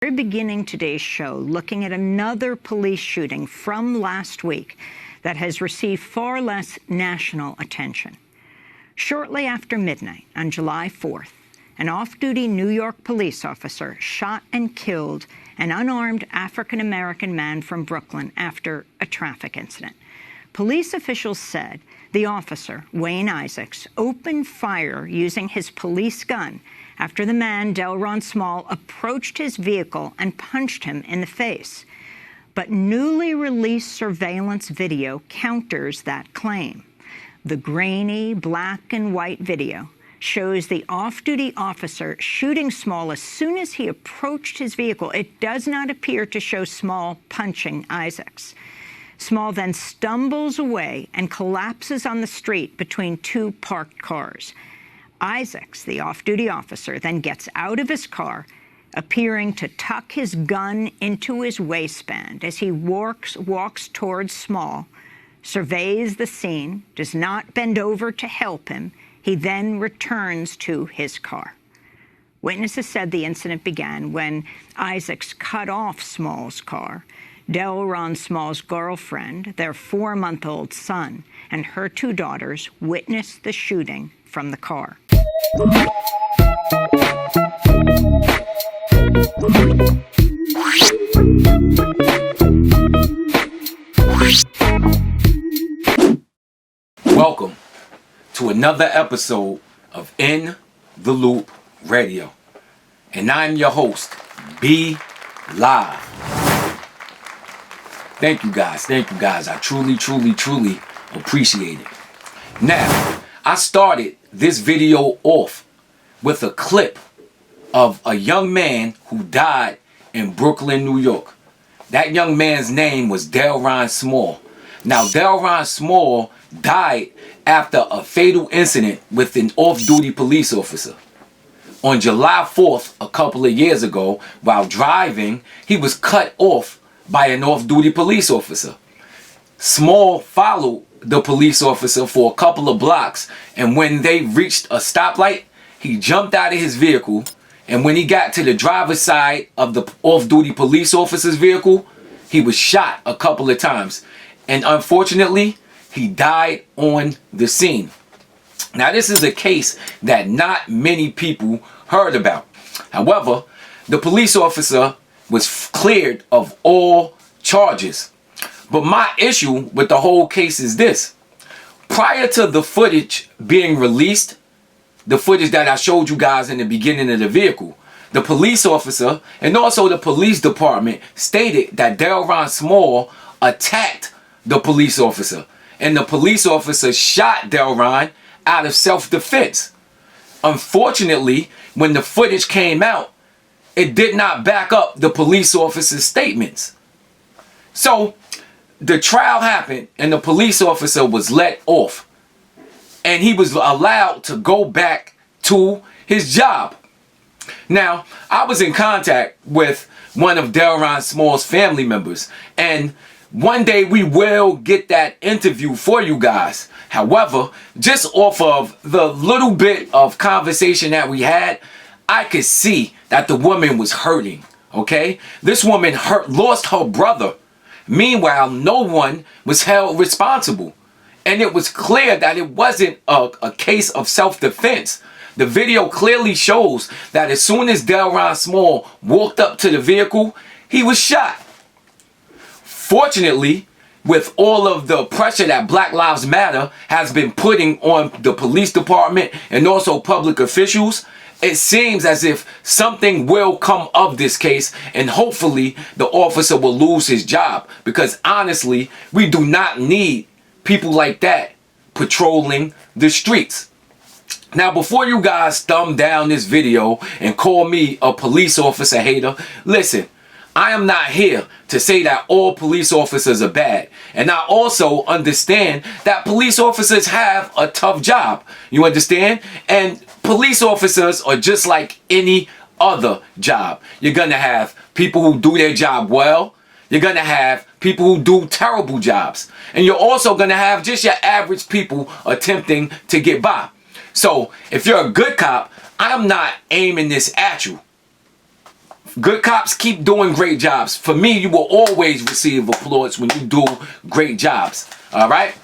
We're beginning today's show looking at another police shooting from last week that has received far less national attention. Shortly after midnight on July 4th, an off-duty New York police officer shot and killed an unarmed African-American man from Brooklyn after a traffic incident. Police officials said the officer, Wayne Isaacs, opened fire using his police gun after the man, Delron Small, approached his vehicle and punched him in the face. But newly released surveillance video counters that claim. The grainy black and white video shows the off-duty officer shooting Small as soon as he approached his vehicle. It does not appear to show Small punching Isaacs. Small then stumbles away and collapses on the street between two parked cars. Isaacs, the off-duty officer, then gets out of his car, appearing to tuck his gun into his waistband as he walks towards Small, surveys the scene, does not bend over to help him. He then returns to his car. Witnesses said the incident began when Isaacs cut off Small's car. Delron Small's girlfriend, their 4-month-old son, and her 2 daughters witnessed the shooting from the car. Welcome to another episode of In the Loop Radio. And I'm your host, B Live. Thank you guys. I truly appreciate it. Now, I started this video off with a clip of a young man who died in Brooklyn, New York. That young man's name was Delron Small. Now, Delron Small died after a fatal incident with an off-duty police officer. On July 4th, a couple of years ago, while driving, he was cut off by an off-duty police officer. Small followed the police officer for a couple of blocks, and when they reached a stoplight, he jumped out of his vehicle, and when he got to the driver's side of the off-duty police officer's vehicle, he was shot a couple of times, and unfortunately, he died on the scene. Now, this is a case that not many people heard about. However, the police officer was cleared of all charges. But my issue with the whole case is this. Prior to the footage being released, the footage that I showed you guys in the beginning of the vehicle, the police officer and also the police department stated that Delron Small attacked the police officer. And the police officer shot Delron out of self-defense. Unfortunately, when the footage came out, it did not back up the police officer's statements. So, the trial happened and the police officer was let off. And he was allowed to go back to his job. Now, I was in contact with one of Delron Small's family members. And one day we will get that interview for you guys. However, just off of the little bit of conversation that we had, I could see that the woman was hurting, okay? This woman lost her brother. Meanwhile, no one was held responsible. And it was clear that it wasn't a case of self-defense. The video clearly shows that as soon as Delron Small walked up to the vehicle, he was shot. Fortunately, with all of the pressure that Black Lives Matter has been putting on the police department and also public officials, it seems as if something will come of this case, and hopefully the officer will lose his job, because honestly, we do not need people like that patrolling the streets. Now, before you guys thumb down this video and call me a police officer hater, listen, I am not here to say that all police officers are bad. And I also understand that police officers have a tough job. You understand? And police officers are just like any other job. You're going to have people who do their job well. You're going to have people who do terrible jobs. And you're also going to have just your average people attempting to get by. So if you're a good cop, I'm not aiming this at you. Good cops keep doing great jobs. For me, you will always receive applause when you do great jobs. All right?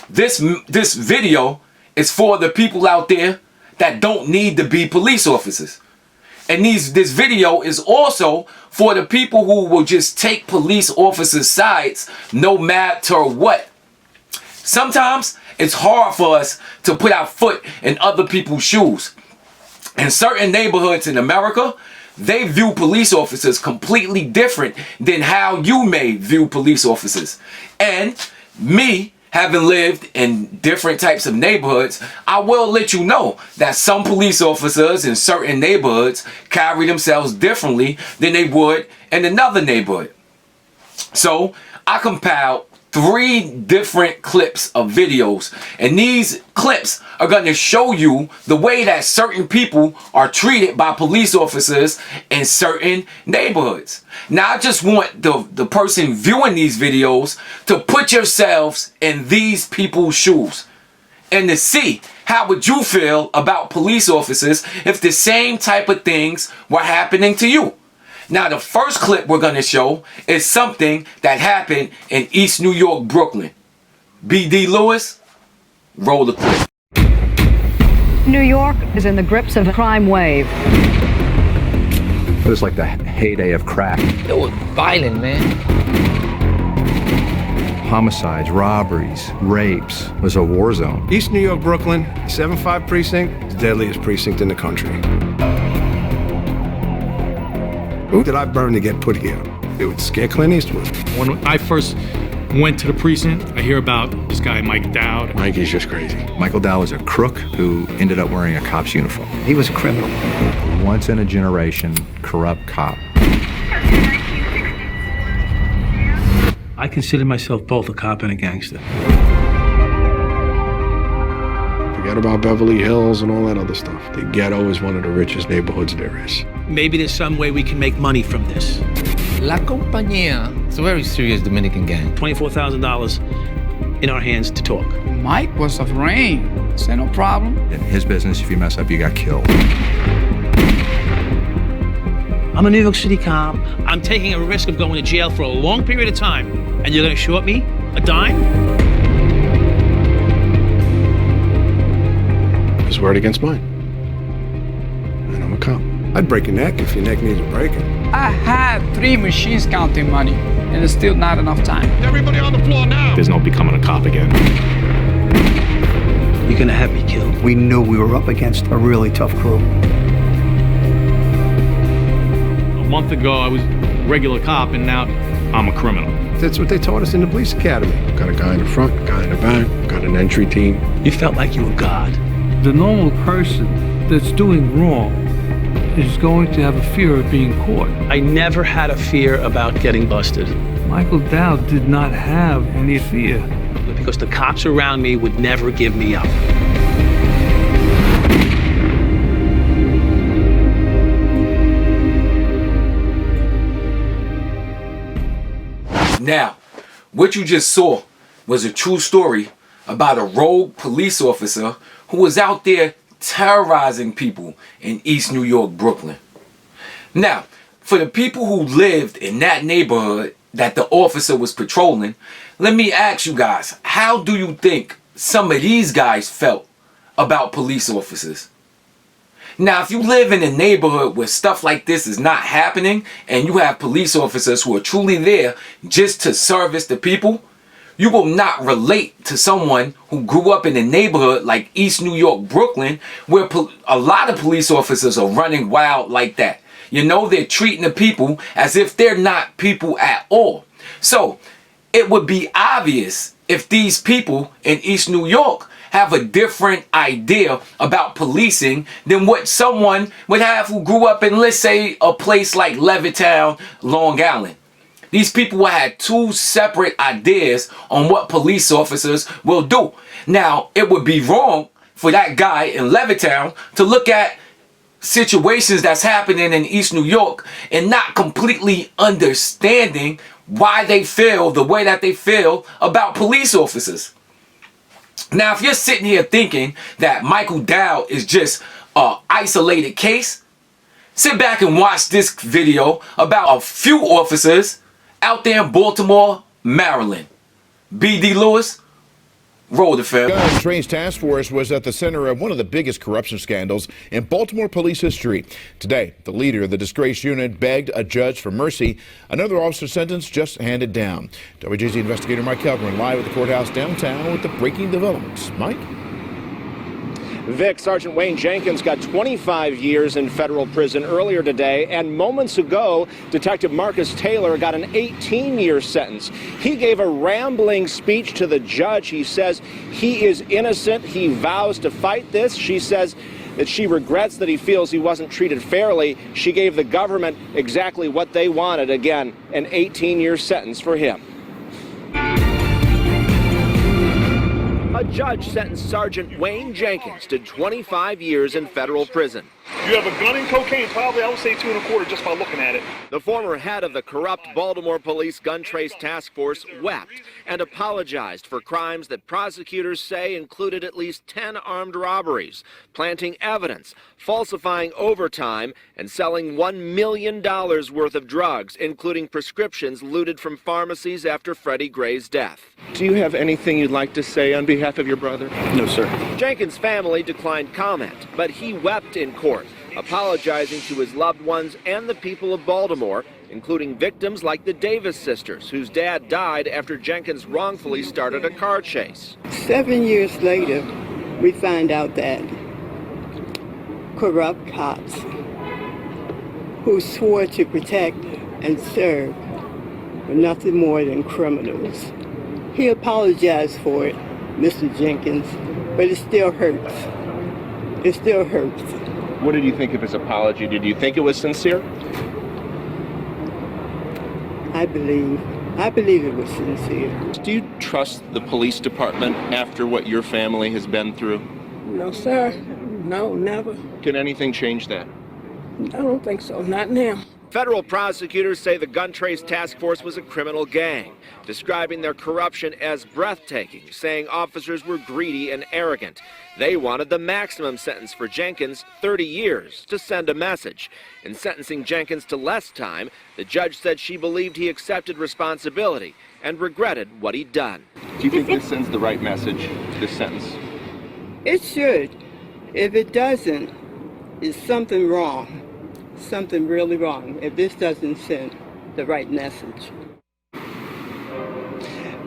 This video is for the people out there that don't need to be police officers. And this video is also for the people who will just take police officers' sides no matter what. Sometimes it's hard for us to put our foot in other people's shoes. In certain neighborhoods in America, they view police officers completely different than how you may view police officers. And me, having lived in different types of neighborhoods, I will let you know that some police officers in certain neighborhoods carry themselves differently than they would in another neighborhood. So I compiled 3 different clips of videos, and these clips are going to show you the way that certain people are treated by police officers in certain neighborhoods. Now I just want the person viewing these videos to put yourselves in these people's shoes and to see how would you feel about police officers if the same type of things were happening to you. Now, the first clip we're going to show is something that happened in East New York, Brooklyn. B.D. Lewis, roll the clip. New York is in the grips of a crime wave. It was like the heyday of crack. It was violent, man. Homicides, robberies, rapes. It was a war zone. East New York, Brooklyn, 7-5 precinct, the deadliest precinct in the country. Who did I burn to get put here? It would scare Clint Eastwood. When I first went to the precinct, I hear about this guy, Mike Dowd. Mikey's just crazy. Michael Dowd was a crook who ended up wearing a cop's uniform. He was a criminal. Once in a generation, corrupt cop. I consider myself both a cop and a gangster. Forget about Beverly Hills and all that other stuff. The ghetto is one of the richest neighborhoods there is. Maybe there's some way we can make money from this. La Compañía, it's a very serious Dominican gang. $24,000 in our hands to talk. Mike was of rain. Say no problem. In his business, if you mess up, you got killed. I'm a New York City cop. I'm taking a risk of going to jail for a long period of time, and you're gonna short me a dime? His word against mine. And I'm a cop. I'd break your neck if your neck needs breaking. I had 3 machines counting money, and it's still not enough time. Everybody on the floor now! There's no becoming a cop again. You're gonna have me killed. We knew we were up against a really tough crew. A month ago, I was a regular cop, and now I'm a criminal. That's what they taught us in the police academy. Got a guy in the front, a guy in the back, got an entry team. You felt like you were God. The normal person that's doing wrong is going to have a fear of being caught. I never had a fear about getting busted. Michael Dowd did not have any fear. Because the cops around me would never give me up. Now, what you just saw was a true story about a rogue police officer who was out there terrorizing people in East New York, Brooklyn. Now, for the people who lived in that neighborhood that the officer was patrolling, let me ask you guys, how do you think some of these guys felt about police officers? Now, if you live in a neighborhood where stuff like this is not happening and you have police officers who are truly there just to service the people, you will not relate to someone who grew up in a neighborhood like East New York, Brooklyn, where a lot of police officers are running wild like that. You know, they're treating the people as if they're not people at all. So it would be obvious if these people in East New York have a different idea about policing than what someone would have who grew up in, let's say, a place like Levittown, Long Island. These people had 2 separate ideas on what police officers will do. Now, it would be wrong for that guy in Levittown to look at situations that's happening in East New York and not completely understanding why they feel the way that they feel about police officers. Now, if you're sitting here thinking that Michael Dowd is just an isolated case, Sit back and watch this video about a few officers out there in Baltimore, Maryland. B.D. Lewis, roll the film. Dowd Trace Task Force was at the center of one of the biggest corruption scandals in Baltimore police history. Today, the leader of the disgraced unit begged a judge for mercy. Another officer's sentence just handed down. WJZ investigator Mike Kelgren live at the courthouse downtown with the breaking developments. Mike? Vic, Sergeant Wayne Jenkins got 25 years in federal prison earlier today, and moments ago, Detective Marcus Taylor got an 18-year sentence. He gave a rambling speech to the judge. He says he is innocent. He vows to fight this. She says that she regrets that he feels he wasn't treated fairly. She gave the government exactly what they wanted. Again, an 18-year sentence for him. A judge sentenced Sergeant Wayne Jenkins to 25 years in federal prison. You have a gun and cocaine, probably I would say 2 1/4 just by looking at it. The former head of the corrupt Baltimore Police Gun Trace Task Force wept and apologized for crimes that prosecutors say included at least 10 armed robberies, planting evidence, falsifying overtime, and selling $1 million worth of drugs, including prescriptions looted from pharmacies after Freddie Gray's death. Do you have anything you'd like to say on behalf of your brother? No, sir. Jenkins' family declined comment, but he wept in court, apologizing to his loved ones and the people of Baltimore, including victims like the Davis sisters, whose dad died after Jenkins wrongfully started a car chase. 7 years later, we find out that corrupt cops who swore to protect and serve were nothing more than criminals. He apologized for it, Mr. Jenkins, but it still hurts. It still hurts. What did you think of his apology? Did you think it was sincere? I believe it was sincere. Do you trust the police department after what your family has been through? No, sir. No, never. Can anything change that? I don't think so. Not now. Federal prosecutors say the Gun Trace Task Force was a criminal gang, describing their corruption as breathtaking, saying officers were greedy and arrogant. They wanted the maximum sentence for Jenkins, 30 years, to send a message. In sentencing Jenkins to less time, the judge said she believed he accepted responsibility and regretted what he'd done. Do you think this sends the right message, this sentence? It should. If it doesn't, it's something wrong. Something really wrong if this doesn't send the right message.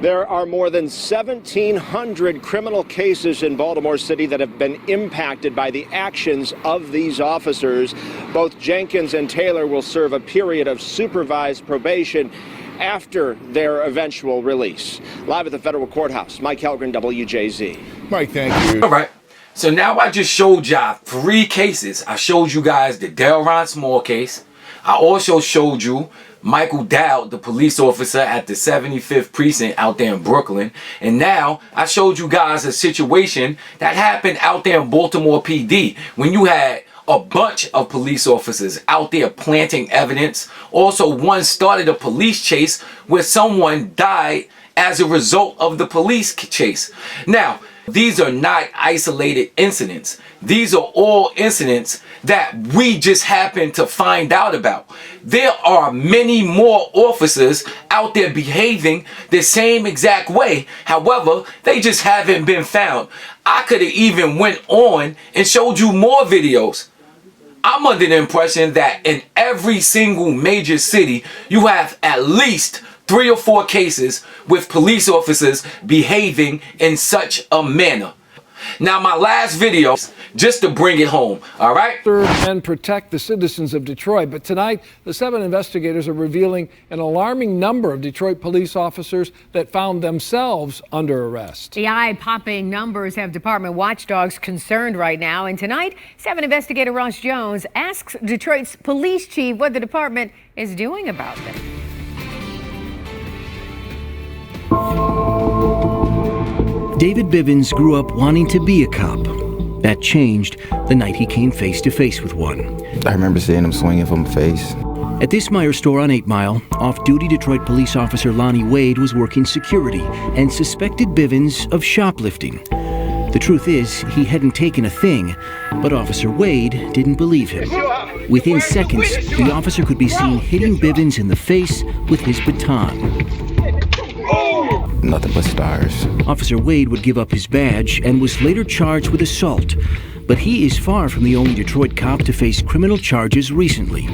There are more than 1,700 criminal cases in Baltimore City that have been impacted by the actions of these officers. Both Jenkins and Taylor will serve a period of supervised probation after their eventual release. Live at the federal courthouse, Mike Kelgren, WJZ. Mike, thank you. All right. So now I just showed y'all 3 cases. I showed you guys the Delron Small case. I also showed you Michael Dowd, the police officer at the 75th precinct out there in Brooklyn. And now I showed you guys a situation that happened out there in Baltimore PD when you had a bunch of police officers out there planting evidence. Also, one started a police chase where someone died as a result of the police chase. Now, these are not isolated incidents. These are all incidents that we just happen to find out about. There are many more officers out there behaving the same exact way. However, they just haven't been found. I could have even went on and showed you more videos. I'm under the impression that in every single major city, you have at least 3 or 4 cases with police officers behaving in such a manner. Now, my last video, just to bring it home, all right? Serve and protect the citizens of Detroit. But tonight, the 7 investigators are revealing an alarming number of Detroit police officers that found themselves under arrest. The eye-popping numbers have department watchdogs concerned right now. And tonight, 7 investigator Ross Jones asks Detroit's police chief what the department is doing about them. David Bivens grew up wanting to be a cop. That changed the night he came face to face with one. I remember seeing him swinging from my face. At this Meijer store on 8 Mile, off-duty Detroit police officer Lonnie Wade was working security and suspected Bivens of shoplifting. The truth is, he hadn't taken a thing, but Officer Wade didn't believe him. Within seconds, the officer could be seen hitting Bivens in the face with his baton. Nothing but stars. Officer Wade would give up his badge and was later charged with assault. But he is far from the only Detroit cop to face criminal charges recently.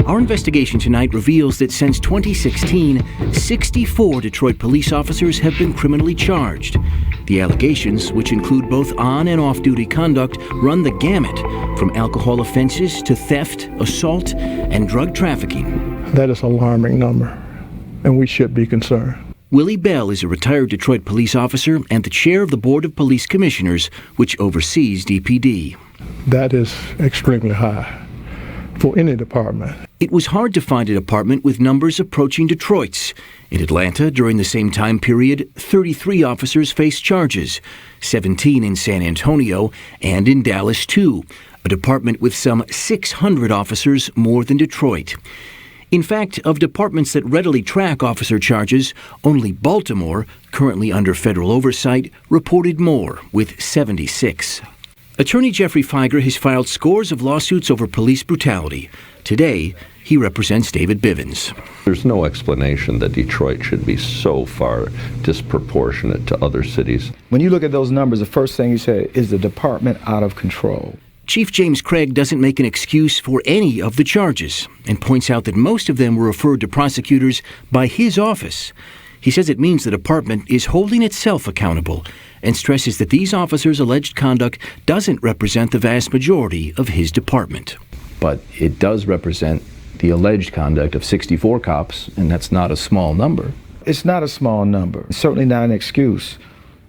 Our investigation tonight reveals that since 2016, 64 Detroit police officers have been criminally charged. The allegations, which include both on- and off-duty conduct, run the gamut, from alcohol offenses to theft, assault, and drug trafficking. That is an alarming number, and we should be concerned. Willie Bell is a retired Detroit police officer and the chair of the Board of Police Commissioners, which oversees DPD. That is extremely high for any department. It was hard to find a department with numbers approaching Detroit's. In Atlanta, during the same time period, 33 officers faced charges, 17 in San Antonio, and in Dallas, too, a department with some 600 officers more than Detroit. In fact, of departments that readily track officer charges, only Baltimore, currently under federal oversight, reported more, with 76. Attorney Jeffrey Feiger has filed scores of lawsuits over police brutality. Today, he represents David Bivens. There's no explanation that Detroit should be so far disproportionate to other cities. When you look at those numbers, the first thing you say is the department out of control. Chief James Craig doesn't make an excuse for any of the charges and points out that most of them were referred to prosecutors by his office. He says it means the department is holding itself accountable and stresses that these officers' alleged conduct doesn't represent the vast majority of his department. But it does represent the alleged conduct of 64 cops, and that's not a small number. It's not a small number. It's certainly not an excuse.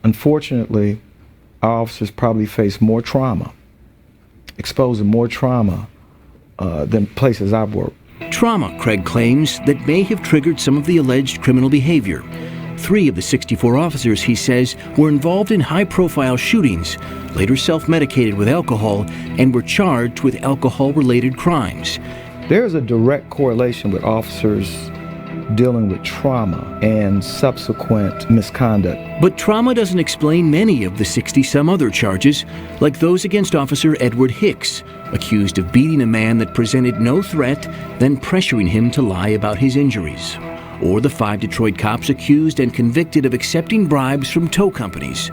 Unfortunately, our officers probably face more trauma, exposing more trauma than places I've worked. Trauma, Craig claims, that may have triggered some of the alleged criminal behavior. 3 of the 64 officers, he says, were involved in high-profile shootings, later self-medicated with alcohol, and were charged with alcohol-related crimes. There's a direct correlation with officers dealing with trauma and subsequent misconduct. But trauma doesn't explain many of the 60-some other charges, like those against Officer Edward Hicks, accused of beating a man that presented no threat, then pressuring him to lie about his injuries. Or the 5 Detroit cops accused and convicted of accepting bribes from tow companies.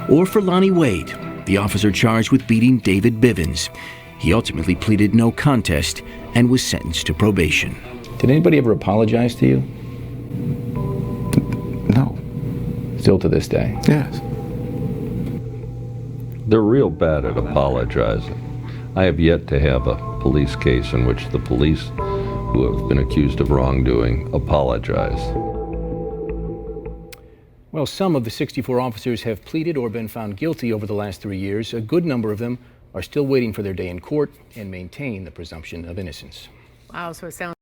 Or for Lonnie Wade, the officer charged with beating David Bivens. He ultimately pleaded no contest and was sentenced to probation. Did anybody ever apologize to you? No. Still to this day? Yes. They're real bad at apologizing. I have yet to have a police case in which the police who have been accused of wrongdoing apologize. Well, some of the 64 officers have pleaded or been found guilty over the last 3 years. A good number of them are still waiting for their day in court and maintain the presumption of innocence. Wow, so it sounds